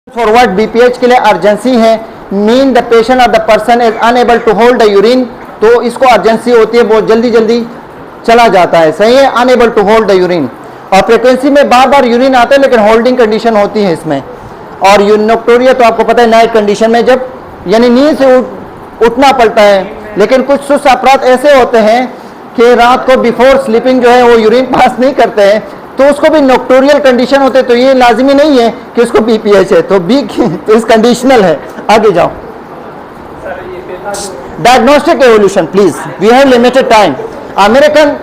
Forward BPH के लिए urgency है, मीन द पेशेंट और the person is unable to hold the urine, तो इसको अर्जेंसी होती है, बहुत जल्दी जल्दी चला जाता है, सही है, unable to hold the urine. और फ्रिक्वेंसी में बार बार यूरिन आता है लेकिन होल्डिंग कंडीशन होती है इसमें। और यूरिनोक्टोरिया तो आपको पता है नाइट कंडीशन में जब यानी नींद से उठना पड़ता है, लेकिन कुछ सुस्त अपराध ऐसे होते हैं कि रात को बिफोर स्लीपिंग जो है वो यूरिन पास नहीं करते हैं, तो उसको भी नोक्टोरियल कंडीशन होते हैं, तो ये लाजिमी नहीं है कि उसको बीपीएच है, तो बी तो इस कंडीशनल है। आगे जाओ, diagnostic evolution please, we have limited time. American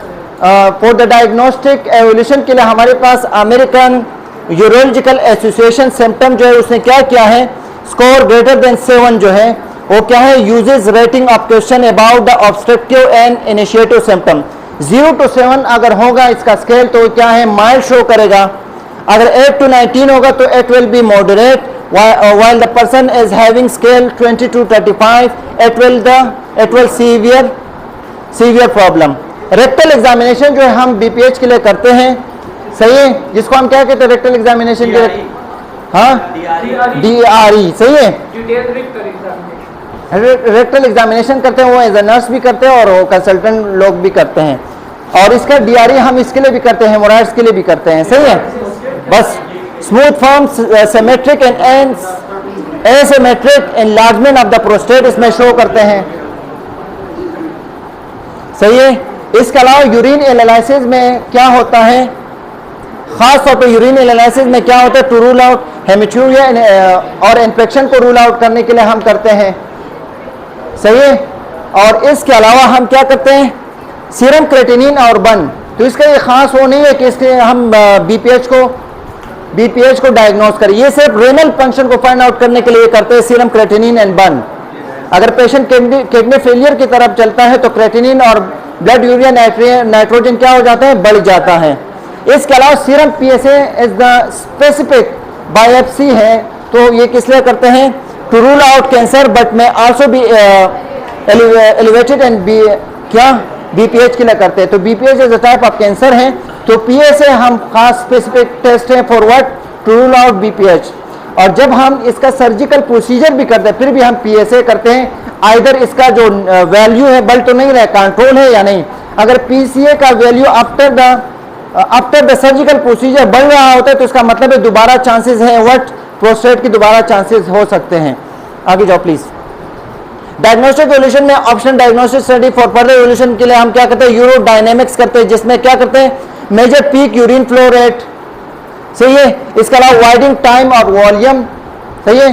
for the diagnostic evolution के लिए हमारे पास अमेरिकन यूरोलॉजिकल एसोसिएशन सिम्टम जो है उसने क्या किया है, स्कोर ग्रेटर देन 7 जो है वो क्या है, uses rating of question about the obstructive and initiative symptom. 0 to 7 अगर होगा इसका स्केल तो क्या है, माइल्ड शो करेगा। अगर 8 to 19 होगा तो it will be moderate, while the person is having scale 20 to 35 it will severe problem। Rectal examination जो है हम बीपीएच के लिए करते हैं, सही है, जिसको हम क्या कहते हैं रेक्टल एग्जामिनेशन के लिए, हाँ DRE, सही है, रेक्टल एग्जामिनेशन करते हैं, वो एज ए नर्स भी करते हैं और वो कंसल्टेंट लोग भी करते हैं। और इसका DRE हम इसके लिए भी करते हैं, हेमोरॉइड्स के लिए भी करते हैं, सही है। बस smooth form symmetric and asymmetric enlargement of the prostate इसमें शो करते हैं, सही है। इसके अलावा यूरिन एनालिसिस में क्या होता है, खास तौर पे यूरिन एनालिसिस में क्या होता है, टू रूल आउट हेमेटूरिया और इन्फेक्शन को रूल आउट करने के लिए हम करते हैं, सही है। और इसके अलावा हम क्या करते हैं, सीरम क्रेटिनिन और बन, तो इसका ये खास वो नहीं है कि इसके हम बीपीएच को डायग्नोस करें, ये सिर्फ रेनल फंक्शन को फाइंड आउट करने के लिए करते हैं, सीरम क्रेटिनिन एंड बन। अगर पेशेंट किडनी फेलियर की तरफ चलता है तो क्रेटिनिन और ब्लड यूरिया नाइट्रोजन क्या हो जाता है, बढ़ जाता है। इसके अलावा serum PSA is the specific biopsy है, तो ये किस लिए करते हैं, to rule out cancer but में also be elevated and B क्या बीपीएच के लिए करते हैं। तो BPH is a type of cancer है, तो पीएसए हम खास स्पेसिफिक टेस्ट है for what, to rule out BPH. और जब हम इसका सर्जिकल प्रोसीजर भी करते हैं फिर भी हम पीएसए करते हैं, आइदर इसका जो वैल्यू है बढ़ तो नहीं रहा है, कंट्रोल है या नहीं। अगर पीसीए का value after the surgical procedure बढ़ रहा होता है तो इसका मतलब है दोबारा चांसेस है व्हाट, प्रोस्टेट की दोबारा चांसेस हो सकते हैं। आगे जाओ प्लीज। डायग्नोस्टिक एवोल्यूशन में option diagnostic study for further evolution के लिए हम क्या करते हैं, यूरोडायनेमिक्स करते हैं, जिसमें क्या करते हैं, major peak urine flow rate, सही है। इसके अलावा वाइडिंग टाइम और वॉल्यूम, सही है,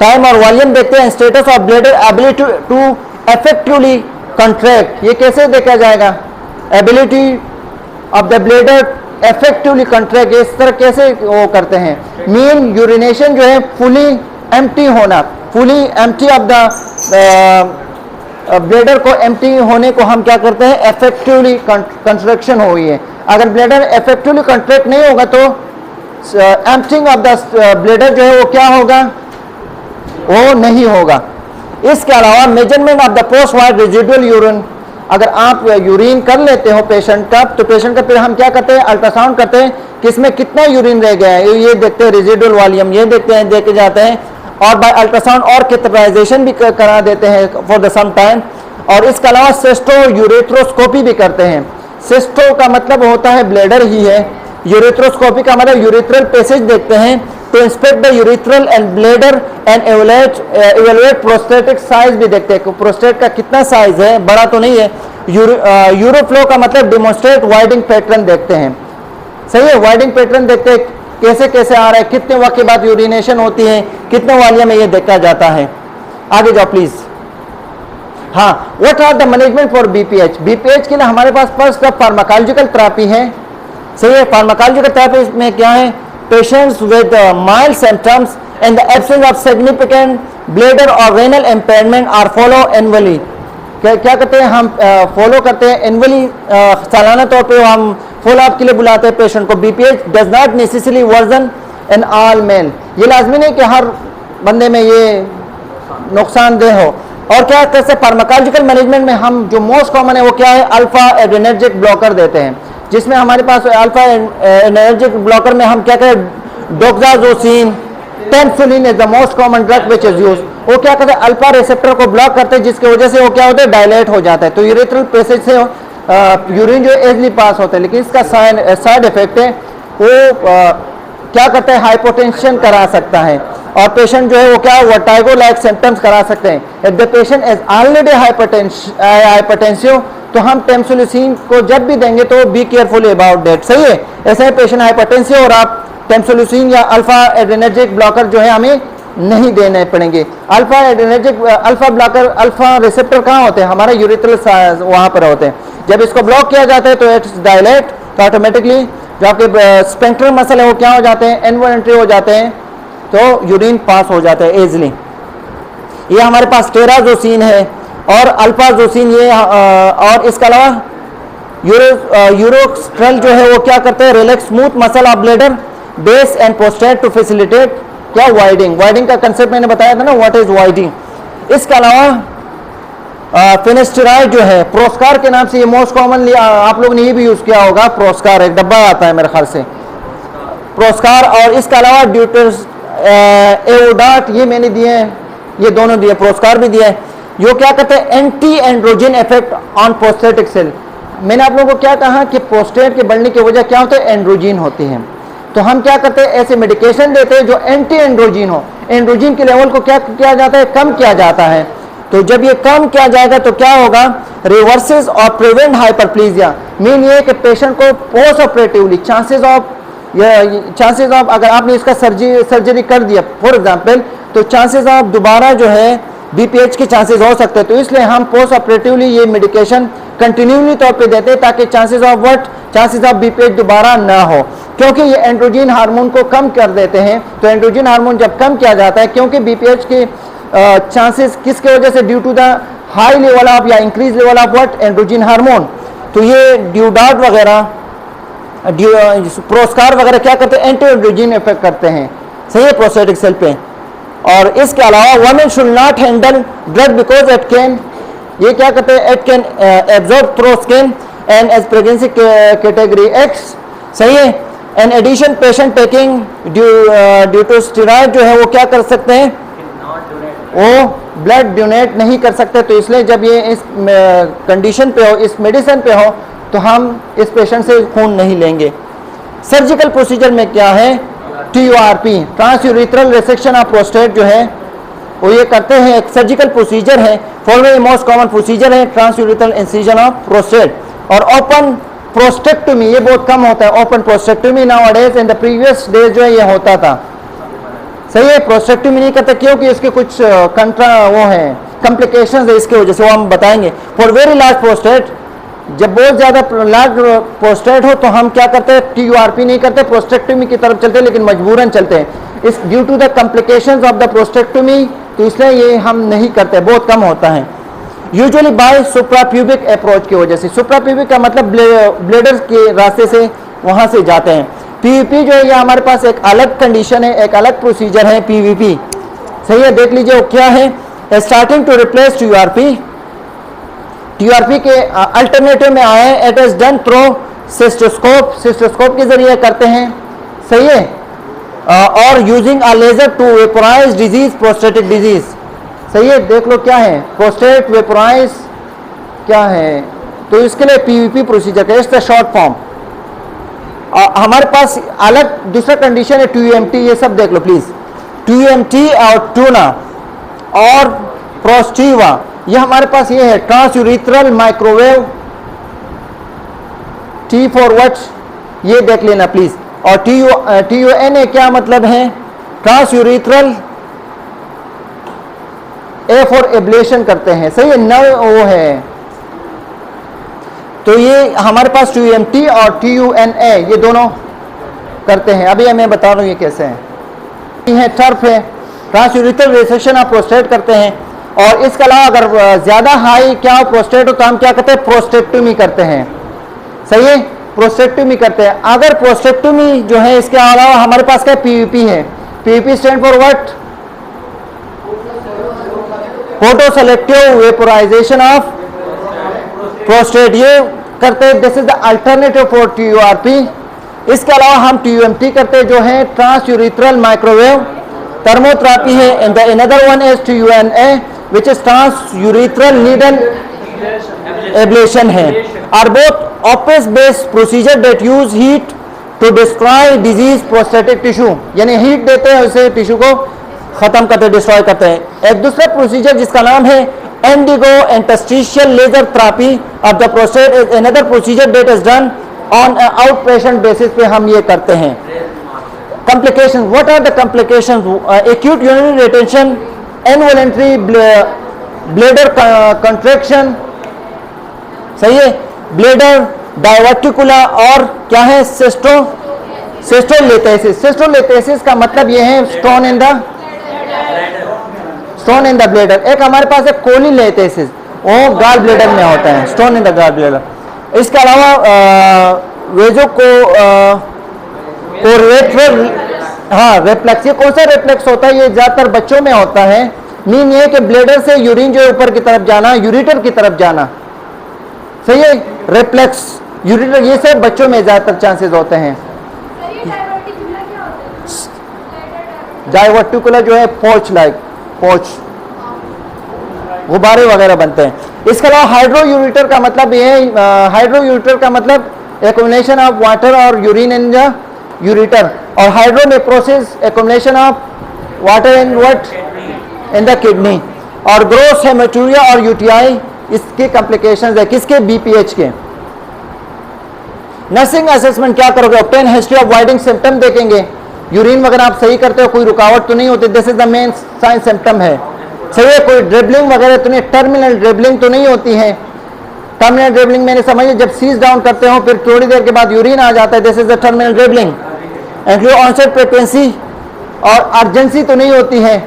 टाइम और वॉल्यूम देखते हैं। Status of bladder ability to effectively contract, ये कैसे देखा जाएगा, ability of the bladder effectively contract, इस तरह कैसे वो करते हैं। मीन यूरिनेशन जो है फुली एम्प्टी होना, fully empty of the bladder को एम्प्टी होने को हम क्या करते हैं, इफेक्टिवली कंट्रैक्शन हुई है। अगर ब्लैडर इफेक्टिवली कंट्रैक्ट नहीं होगा तो एम्प्टिंग ऑफ द ब्लैडर जो है वो क्या होगा, वो नहीं होगा। इसके अलावा measurement of the post wide residual urine, अगर आप यूरिन कर लेते हो पेशेंट का, तो पेशेंट का फिर हम क्या करते हैं, अल्ट्रासाउंड करते हैं कि इसमें कितना यूरिन रह गया है, ये देखते हैं, रेजिडुअल वॉल्यूम ये देखते हैं, देखे जाते हैं। और बाय अल्ट्रासाउंड और कैथेटराइजेशन भी करा देते हैं फॉर द सम टाइम। और इसके अलावा सिस्टो यूरेथ्रोस्कोपी भी करते हैं। सिस्टो का मतलब होता है ब्लैडर ही है, यूरेथ्रोस्कोपी का मतलब यूरेथ्रल पैसेज देखते हैं, तो inspect the urethral and bladder and evaluate prostatic size भी देखते हैं, प्रोस्टेट का कितना साइज है, बड़ा तो नहीं है। यूरोफ्लो का मतलब डिमोन्स्ट्रेट वाइडिंग पैटर्न देखते हैं, सही है, वाइडिंग पैटर्न देखते हैं, कैसे कैसे आ रहा है, कितने वक्त के बाद यूरिनेशन होती है, कितने वॉल्यूम में ये देखा जाता है। आगे जाओ प्लीज। हाँ, what are the management for BPH, BPH के लिए हमारे पास फर्स्ट फार्माकोलॉजिकल थेरेपी है, सही है। फार्माकोलॉजिकल थेरेपी में क्या है, patients with mild symptoms and the absence of significant bladder और renal impairment are follow annually, क्या करते हैं हम, फॉलो करते हैं एनुअली, सालाना तौर पे हम फॉलो अप के लिए बुलाते हैं पेशेंट को। BPH does not necessary version in all mail, ये लाजमी नहीं कि हर बंदे में ये नुकसानदेह हो। और क्या कैसे फार्माकोलॉजिकल मैनेजमेंट में हम जो मोस्ट कॉमन है वो क्या है, अल्फा एड्रेनर्जिक ब्लॉकर देते हैं, जिसमें हमारे पास अल्फा एनर्जिक ब्लॉकर में हम क्या करें, doxazosin, tamsulosin is the most common drug which is use. वो क्या करते हैं, अल्फा रिसेप्टर को ब्लॉक करते हैं, जिसकी वजह से वो क्या होता है, डायलेट हो जाता है। तो यूरेथ्रल पैसेज से यूरिन जो इजली पास होता है, लेकिन इसका साइड इफेक्ट है वो क्या करता है, हाइपोटेंशन करा सकता है, और पेशेंट जो है वो क्या वर्टाइगो लाइक सिम्टम्स करा सकते हैं। If the patient is already hypertensive, तो हम टेम्सुलिसिन को जब भी देंगे तो बी केयरफुल अबाउट दैट। सही है, ऐसे पेशेंट हाइपरटेंसिव और आप टेम्सुलिसिन या अल्फा एड्रेनर्जिक ब्लॉकर जो है हमें नहीं देने पड़ेंगे। Alpha adrenergic alpha blocker, alpha receptor कहाँ होते हैं, हमारे यूरिथ्रल वहाँ पर होते हैं। जब इसको ब्लॉक किया जाता है तो इट्स डायलेट, तो ऑटोमेटिकली जो आपके स्पेंक्टर मसल है वो क्या हो जाते हैं, इनवॉलंटरी हो जाते हैं, तो यूरिन पास हो जाता है इजली। ये हमारे पास टेराजोसिन है और अल्फाजोसिन, ये और इसके अलावा यूरोस्ट्रल जो है वो क्या करते हैं, relax smooth muscle of bladder base and prostate to facilitate क्या वाइडिंग। वाइडिंग का कंसेप्ट मैंने बताया था ना, व्हाट इज वाइडिंग। इसके अलावा फिनेस्टेरॉइड जो है प्रोस्कार के नाम से, ये मोस्ट कॉमनली आप लोग ने ये भी यूज किया होगा, प्रोस्कार एक डब्बा आता है मेरे ख्याल से, प्रोस्कार। और इसके अलावा ड्यूटर्स एओडाट, ये मैंने दिए हैं, ये दोनों दिए, प्रोस्कार भी दिया है। जो क्या कहते हैं, anti androgen effect on prostatic cell. मैंने आप लोगों को क्या कहा कि प्रोस्टेट के बढ़ने की वजह क्या होता है, एंड्रोजिन होती है। तो हम क्या करते हैं, ऐसे मेडिकेशन देते हैं जो एंटी एंड्रोजिन हो। एंड्रोजिन के लेवल को क्या किया जाता है, कम किया जाता है। तो जब ये कम किया जाएगा तो क्या होगा, रिवर्सेस और प्रिवेंट हाइपरप्लेजिया। मीन ये कि पेशेंट को पोस्ट ऑपरेटिवली चांसेस ऑफ अगर आपने इसका सर्जरी कर दिया फॉर एग्जांपल, तो चांसेस ऑफ दोबारा जो है बीपीएच के चांसेस हो सकते हैं। तो इसलिए हम पोस्ट ऑपरेटिवली ये मेडिकेशन कंटिन्यूली तौर पे देते हैं, ताकि चांसेस ऑफ बीपीएच दोबारा ना हो, क्योंकि ये एंड्रोजन हार्मोन को कम कर देते हैं। तो एंड्रोजन हार्मोन जब कम किया जाता है, क्योंकि बीपीएच के चांसेस किसके वजह से, due to the high level of या increase level of what, androgen hormone. तो ये ड्यूडाट वगैरह, प्रोस्कार वगैरह क्या करते हैं, एंटी एंड्रोजन इफेक्ट करते हैं। सही है, प्रोस्टेटिक सेल पे। और इसके अलावा women should not handle drug because it can, ये क्या कहते हैं, it can absorb through skin and as pregnancy category X. सही है। In addition patient taking due to steroid जो है वो क्या कर सकते हैं, वो ब्लड डोनेट नहीं कर सकते। तो इसलिए जब ये इस कंडीशन पे हो, इस मेडिसिन पे हो, तो हम इस पेशेंट से खून नहीं लेंगे। सर्जिकल प्रोसीजर में क्या है, TURP, ट्रांसयूरिथ्रल रिसेक्शन ऑफ प्रोस्टेट जो है वो ये करते हैं, एक सर्जिकल प्रोसीजर है। फॉलोइंग मोस्ट कॉमन प्रोसीजर है ट्रांसयूरिथ्रल इंसिजन ऑफ प्रोस्टेट और ओपन प्रोस्टेक्टोमी, ये बहुत कम होता है। Open prostatectomy nowadays, in the previous days जो है ये होता था। सही है, प्रोस्टेक्टोमी नहीं करते क्योंकि इसके कुछ वो है, कॉम्प्लिकेशंस है, इसकी वजह से वो हम बताएंगे। फॉर वेरी लार्ज प्रोस्टेट, जब बहुत ज़्यादा लार्ज प्रोस्टेट हो तो हम क्या करते हैं, TURP नहीं करते, प्रोस्टेक्टोमी की तरफ चलते हैं, लेकिन मजबूरन चलते हैं। इस due to the complications of the prostatectomy, तो इसलिए ये हम नहीं करते, बहुत कम होता है। यूजुअली बाय सुप्राप्यूबिक अप्रोच की वजह से, सुप्राप्यूबिक का मतलब ब्लेडर के रास्ते से वहाँ से जाते हैं। PVP जो है ये हमारे पास एक अलग कंडीशन है, एक अलग प्रोसीजर है PVP। सही है, देख लीजिए वो क्या है, स्टार्टिंग टू रिप्लेस TURP के अल्टरनेटिव में आए हैं। It is done through cystoscope, cystoscope के जरिए करते हैं। सही है, और using a laser to vaporize disease, prostatic disease. सही है, देख लो क्या है, प्रोस्टेट वेपोराइज क्या है, तो इसके लिए PVP प्रोसीजर का इट्स द शॉर्ट फॉर्म। हमारे पास अलग दूसरा कंडीशन है TUMT, ये सब देख लो प्लीज। TUMT और टूना और प्रोस्टिवा, ये हमारे पास ये है ट्रांसयूरिथ्रल माइक्रोवेव, T फॉर व्हाट, ये देख लेना प्लीज। और TUNA क्या मतलब है, ट्रांसयूरिथ्रल, A फॉर एब्लेशन करते हैं। सही है, नव वो है। तो ये हमारे पास TUMT और TUNA ये दोनों करते हैं। अभी मैं बता रहा हूँ ये कैसे है। ये टर्फ है, ट्रांसयूरिथ्रल रिसेक्शन ऑफ प्रोस्टेट करते हैं। और इसके अलावा अगर ज़्यादा हाई क्या हो प्रोस्टेट हो, तो हम क्या करते हैं, प्रोस्टेक्टोमी करते हैं। सही है, प्रोस्टेक्टोमी करते हैं। अगर प्रोस्टेक्टोमी जो है, इसके अलावा हमारे पास क्या PVP है। PVP stand for what, photo selective vaporisation of prostate, ये करते हैं। This is the alternative for TURP। इसके अलावा हम TUMT करते हैं, जो है ट्रांसयूरिथ्रल माइक्रोवेव thermotherapy है, and the another one is TUNA, which is transurethral needle ablation है. Are both office based procedure that use heat to destroy disease prostatic tissue, यानी हीट देते हैं उसे टिश्यू को खत्म करते डिस्ट्रॉय करते हैं. एक दूसरा प्रोसीजर जिसका नाम है indigo interstitial laser therapy of the prostate is another procedure that is done on out patient basis पे हम ये करते हैं. Complications. What are the complications? Acute urinary retention, involuntary bladder contraction, सही है, bladder diverticula, और क्या है, सिस्टोलेटेसिस. सिस्टोलेटेसिस का मतलब ये है स्टोन इन द ब्लेडर. एक हमारे पास है कोलीलेटेसिस, वो गाल ब्लेडर में होता है, stone in the gall bladder. इसके अलावा वेजो को रेफ्लेक्स. ये कौन सा रेफ्लेक्स होता है? ये ज्यादातर बच्चों में होता है. मीन ये कि ब्लेडर से यूरिन जो ऊपर की तरफ जाना, यूरिटर की तरफ जाना, सही है, रेफ्लेक्स यूरिटर, ये सब बच्चों में ज्यादातर चांसेस होते हैं. डाइवर्टिकुलर जो है पोच गुब्बारे वगैरह बनते हैं. इसके अलावा हाइड्रो यूरिटर का मतलब ये है, हाइड्रो यूरिटर का मतलब एक्युमुलेशन ऑफ वाटर और यूरिन इन द यूरिटर, और hydronephrosis accumulation of water in in the kidney, और ग्रोस हेमेटूरिया और यूटीआई इसके कॉम्प्लिकेशंस है. किसके? बीपीएच के. नर्सिंग असेसमेंट क्या करोगे? ऑब्टेन हिस्ट्री ऑफ वाइडिंग सिम्टम देखेंगे. यूरिन वगैरह आप सही करते हो, कोई रुकावट तो नहीं होती, this is the main sign symptom है, सही है. कोई ड्रिबलिंग वगैरह तो नहीं, टर्मिनल ड्रिबलिंग तो नहीं होती है. टर्मिनल ड्रिबलिंग मैंने समझिए जब सीज डाउन करते हो फिर थोड़ी देर के बाद यूरिन आ जाता है, this is the terminal dribbling. And onset frequency और अर्जेंसी तो नहीं होती है,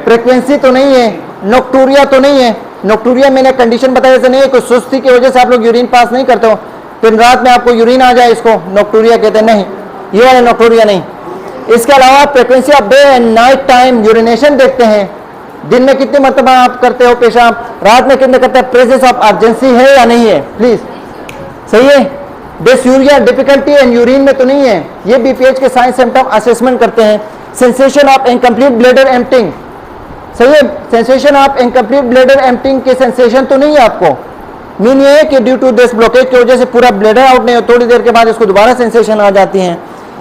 फ्रीक्वेंसी तो नहीं है, नोक्टूरिया तो नहीं है. नोक्टूरिया मैंने कंडीशन बताया जैसे नहीं है, कोई सुस्ती की वजह से आप लोग यूरिन पास नहीं करते हो, फिर रात में आपको यूरिन आ जाए, इसको नोक्टूरिया कहते हैं. नहीं, ये वाला नोक्टूरिया नहीं. इसके अलावा frequency of day and night time urination देखते हैं. दिन में कितने मरतबा आप करते हो पेशाब, रात में कितने करते हैं, प्रेजेंस ऑफ अर्जेंसी है या नहीं है, प्लीज, सही है. डिसयूरिया, डिफिकल्टी एंड यूरिन में तो नहीं है. ये बीपीएच के साइन सिम्टम असेसमेंट करते हैं. Sensation of incomplete bladder emptying, सही है. Sensation of incomplete bladder emptying के सेंसेशन तो नहीं है आपको. मीन ये है कि ड्यू टू दिस ब्लॉकेज की वजह से पूरा ब्लैडर आउट नहीं हो, थोड़ी देर के बाद इसको दोबारा सेंसेशन आ जाती हैं.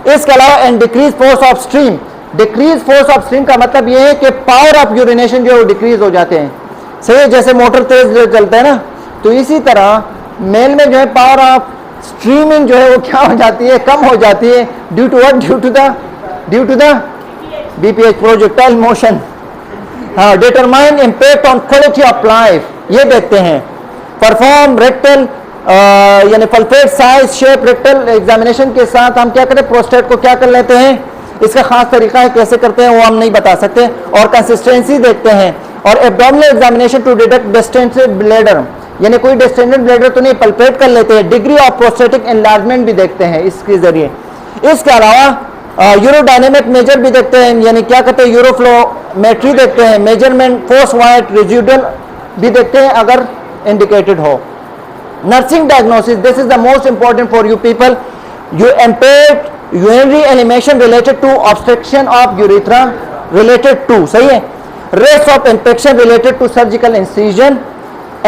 इसके अलावा and decrease force of stream. Decrease force of stream का मतलब ये है कि पावर ऑफ यूरिनेशन जो है वो डिक्रीज हो जाते हैं, सही है. जैसे मोटर तेज चलता है ना, तो इसी तरह मेल में जो है पावर ऑफ स्ट्रीमिंग जो है वो क्या हो जाती है, कम हो जाती है. Due to what? Due to the BPH, projectile motion. हाँ, determine impact on quality of life, ये देखते हैं. परफॉर्म रेक्टल यानी palpate size shape rectal examination के साथ हम क्या करें, प्रोस्टेट को क्या कर लेते हैं. इसका खास तरीका है, कैसे करते हैं वो हम नहीं बता सकते. और कंसिस्टेंसी देखते हैं. और abdominal examination to detect distended bladder, यानी कोई डिस्टेंटेड ब्लैडर तो नहीं, पल्पेट कर लेते हैं. डिग्री ऑफ प्रोस्टेटिक एनलार्जमेंट भी देखते हैं इसके जरिए. इसके अलावा यूरोडायनेमिक मेजर भी देखते हैं, यानी क्या कहते हैं, यूरोफ्लोमेट्री देखते हैं. मेजरमेंट फोर्स वाइट रेजिडुअल भी देखते हैं अगर इंडिकेटेड हो. Nursing diagnosis, this is the most important for you people. You impaired urinary elimination related to obstruction of urethra related to, सही है. Risk of infection related to surgical incision,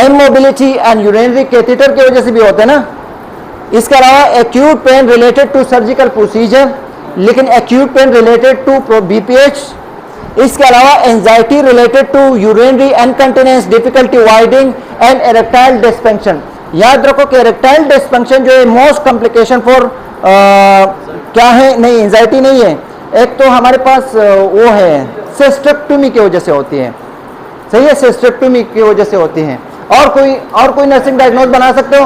immobility and urinary catheter की वजह से भी होते हैं ना. इसके अलावा acute pain related to surgical procedure, लेकिन acute pain related to BPH. इसके अलावा anxiety related to urinary incontinence, difficulty voiding and erectile dysfunction. याद रखो कि erectile dysfunction जो है most complication for क्या है, नहीं एंजाइटी नहीं है. एक तो हमारे पास वो है सिस्टेक्टोमी की वजह से होती है, सही है, सिस्टेक्टोमी की वजह से होती है. और कोई नर्सिंग डायग्नोज बना सकते हो?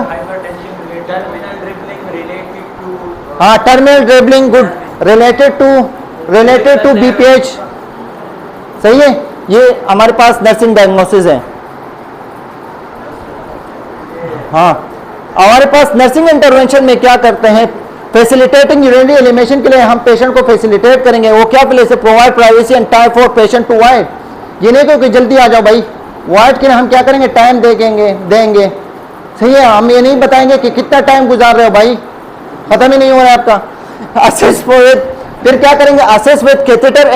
हाँ, terminal dribbling, good, related to BPH, सही है. ये हमारे पास नर्सिंग डायग्नोसिस है. हाँ, हमारे पास नर्सिंग इंटरवेंशन में क्या करते हैं, फैसिलिटेटिंग यूरिनरी एलिमिनेशन के लिए हम पेशेंट को फैसिलिटेट करेंगे. वो क्या प्लेस है, provide privacy and time for patient to wait. ये नहीं कि जल्दी आ जाओ भाई, वाइट के लिए हम क्या करेंगे, टाइम देंगे, सही है. हम ये नहीं बताएंगे कि कितना टाइम गुजार रहे हो भाई, खत्म ही नहीं हो रहा है आपका. असेस फॉर फिर क्या करेंगे, assess with catheter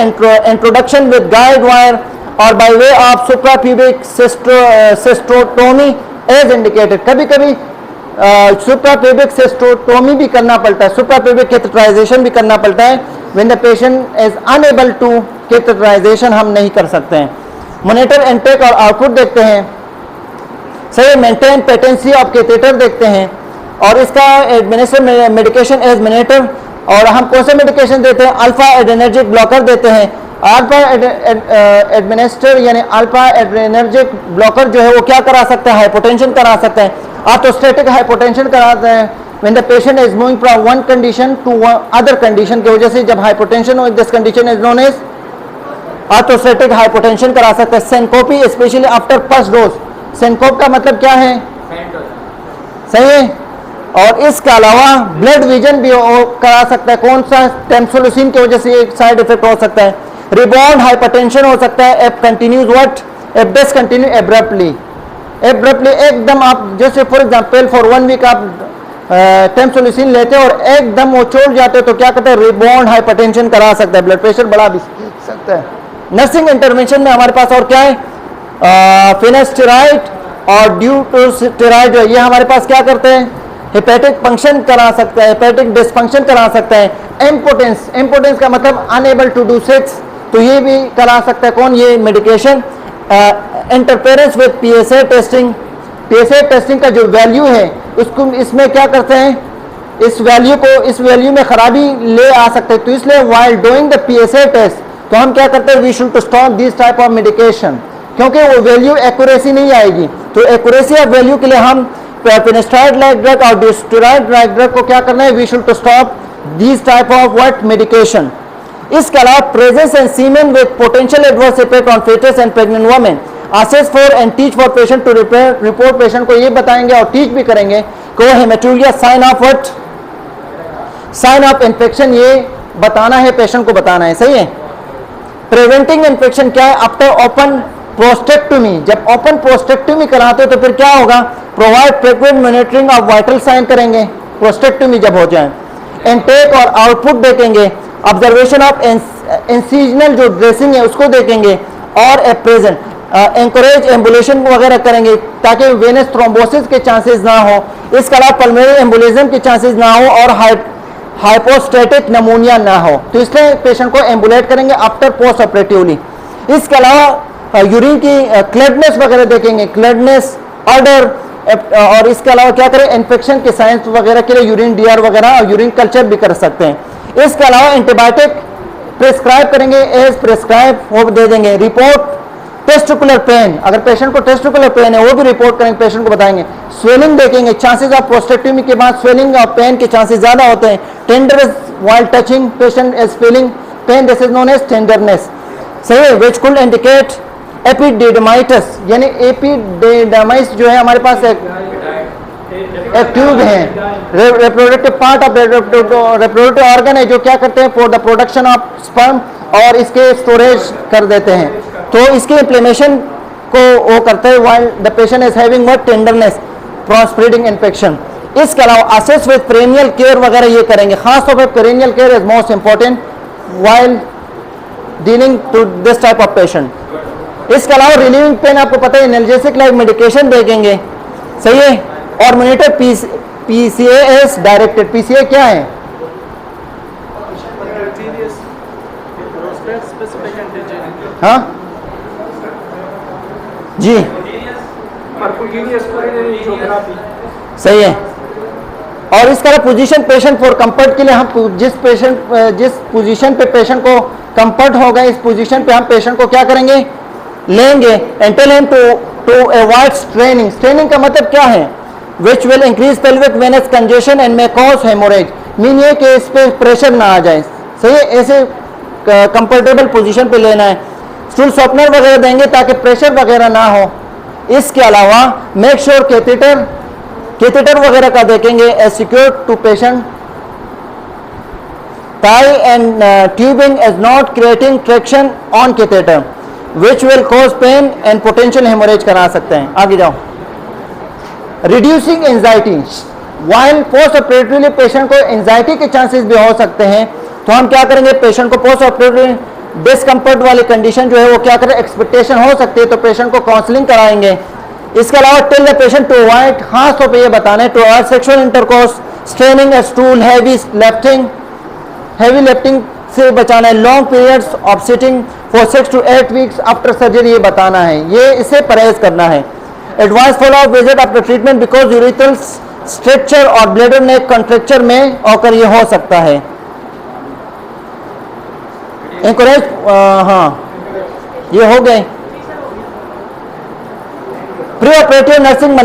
introduction with guide wire और by way of suprapubic cystotomy as indicated. कभी कभी सुप्राप्यूबिक सिस्टोटोमी भी करना पड़ता है, सुप्राप्यूबिक कैथेटराइजेशन भी करना पड़ता है when the patient is unable to catheterization हम नहीं कर सकते हैं। मॉनिटर इनटेक और आउटपुट देखते हैं, सही, मेंटेन पेटेंसी ऑफ कैथेटर देखते हैं और इसका एडमिनिस्ट्रेशन मेडिकेशन एज मिनेटर। और हम कौन से मेडिकेशन देते हैं, अल्फा एड्रेनर्जिक ब्लॉकर देते हैं। अल्फा एडमिनिस्टर यानी अल्फा एड्रेनर्जिक ब्लॉकर जो है वो क्या करा सकता है, हाइपोटेंशन करा सकता है, ऑर्थोस्टैटिक हाइपोटेंशन कराते हैं when the patient is moving from one condition to other condition की वजह से जब हाइपोटेंशन हो, this condition is known as orthostatic hypotension करा सकता है। Syncope specially after first dose, syncope का मतलब क्या है, सही है। और इसके अलावा ब्लड विजन भी करा सकता है, कौन सा, टेम्सोलिसिन की वजह से एक साइड इफेक्ट हो सकता है। रिबाउंड हाइपरटेंशन हो सकता है, F continues what, F discontinue abruptly, abruptly एकदम आप जैसे फॉर एग्जांपल फॉर 1 वीक आप टेम्सोलिसिन लेते हो और एकदम वो छोड़ जाते हो तो क्या कहते हैं, रिबाउंड हाइपरटेंशन करा सकता है, ब्लड प्रेशर बढ़ा भी सकता है। नर्सिंग इंटरवेंशन में हमारे पास और क्या है, फिनेस्टेराइड और ड्यूटोस्टेराइड, ये हमारे पास क्या करते हैं, हेपेटिक फंक्शन करा सकता है, हेपेटिक डिसफंक्शन करा सकता है। इम्पोटेंस, इम्पोटेंस का मतलब अनएबल टू डू सेक्स, तो ये भी करा सकता है कौन, ये medication. Interference with PSA testing, PSA testing का जो वैल्यू है उसको इसमें क्या करते हैं, इस वैल्यू में खराबी ले आ सकते हैं, तो इसलिए while doing the PSA test तो हम क्या करते हैं, we should to stop this type of medication, क्योंकि वो वैल्यू एक्यूरेसी नहीं आएगी। तो एक्यूरेसी ऑफ वैल्यू के लिए हम फिनेस्टेराइड लाइक ड्रग और ड्यूटोस्टेराइड लाइक ड्रग को क्या करना है, we should to stop this type of what medication. इसके अलावा presence and semen with potential adverse effect on fetus and pregnant women, assess for and teach for patient to report, patient को ये बताएंगे और टीच भी करेंगे कि वो haematuria sign of what, sign of infection, ये बताना है, पेशेंट को बताना है, सही है। प्रिवेंटिंग इन्फेक्शन क्या है, आफ्टर ओपन प्रोस्टेक्टोमी, जब ओपन प्रोस्टेक्टोमी कराते हो तो फिर क्या होगा, provide frequent monitoring of vital sign करेंगे प्रोस्टेक्टोमी जब हो जाए। इनटेक और आउटपुट देखेंगे, ऑब्जर्वेशन ऑफ इंसिजनल जो ड्रेसिंग है उसको देखेंगे और ए प्रेजेंट एंकरेज एम्बुलेशन वगैरह करेंगे ताकि वेनस थ्रोम्बोसिस के चांसेस ना हो। इसके अलावा पल्मोनरी एम्बोलिज्म के चांसेस ना हो और हाइपोस्टैटिक नमूनिया ना हो, तो इसलिए पेशेंट को एम्बुलेट करेंगे आफ्टर पोस्ट ऑपरेटिवली। इसके अलावा यूरिन की क्लैडनेस वगैरह देखेंगे, क्लैडनेस ऑर्डर, और इसके अलावा क्या करें, इन्फेक्शन के साइंस वगैरह के लिए यूरिन डीआर वगैरह और यूरिन कल्चर भी कर सकते हैं। इसके अलावा एंटीबायोटिक प्रिस्क्राइब करेंगे, एज प्रिस्क्राइब वो दे देंगे। रिपोर्ट टेस्टिकुलर पेन, अगर पेशेंट को टेस्टिकुलर पेन है वो भी रिपोर्ट करेंगे, पेशेंट को बताएंगे। स्वेलिंग देखेंगे, चांसेस ऑफ प्रोस्टेक्टोमी के बाद स्वेलिंग और पेन के चांसेस ज्यादा होते हैं। Tenderness while touching, patient is feeling pain, this is known as tenderness, सही है। विच कुड इंडिकेट एपिडेमाइटिस, यानी एपिडेमाइस जो है हमारे पास एक ट्यूब है, reproductive part of reproductive organ है जो क्या करते हैं, for the production of sperm और इसके स्टोरेज कर देते हैं, तो इसके इंफ्लेमेशन को वो करते हैं while the patient is having what, tenderness, spreading infection. इसके अलावा असेस विद पेरिनियल केयर वगैरह ये करेंगे, खासतौर पर perineal care is most important while dealing to this type of patient. इसके अलावा रिलीविंग पेन, आपको पता है एनाल्जेसिक लाइक मेडिकेशन देखेंगे, सही है। और मॉनिटर पीसीएस डायरेक्टेड, पीसीए क्या है, हाँ जी सही है। और इसका पोजीशन पेशेंट फॉर कंफर्ट के लिए हम जिस पोजीशन पे पेशेंट को कंफर्ट होगा इस पोजीशन पे हम पेशेंट को क्या करेंगे, लेंगे। And tell him to avoid straining, straining का मतलब क्या है, which will increase pelvic venous congestion and may cause haemorrhage, mean ये कि इस पे प्रेशर ना आ जाए, सही है। ऐसे कंफर्टेबल पोजीशन पे लेना है। स्टूल सॉफ्टनर वगैरह देंगे ताकि प्रेशर वगैरह ना हो। इसके अलावा मेक श्योर कैथेटर वगैरह का देखेंगे, as secure to patient tie and tubing is not creating traction on catheter which will cause pain and potential haemorrhage करा सकते हैं। आगे जाओ। Reducing anxiety, while post operatively patient को एंजाइटी के चांसेस भी हो सकते हैं, तो हम क्या करेंगे, पेशेंट को पोस्ट ऑपरेटिव डिस्कम्फर्ट वाली कंडीशन जो है वो क्या करें, एक्सपेक्टेशन हो सकती है, तो पेशेंट को काउंसलिंग कराएंगे। इसके अलावा tell the patient to avoid, खास तौर पे ये बताना है, to avoid sexual intercourse, straining stool, heavy lifting से बचाना है, long periods of sitting for 6 to 8 weeks after surgery, ये बताना है, ये इसे परहेज करना है। Advance follow up visit after treatment because urethral structure और ब्लैडर नेक कॉन्ट्रैक्चर में ऑकर ये हो सकता है। एनकरेज, हाँ ये हो गए। Pre operative nursing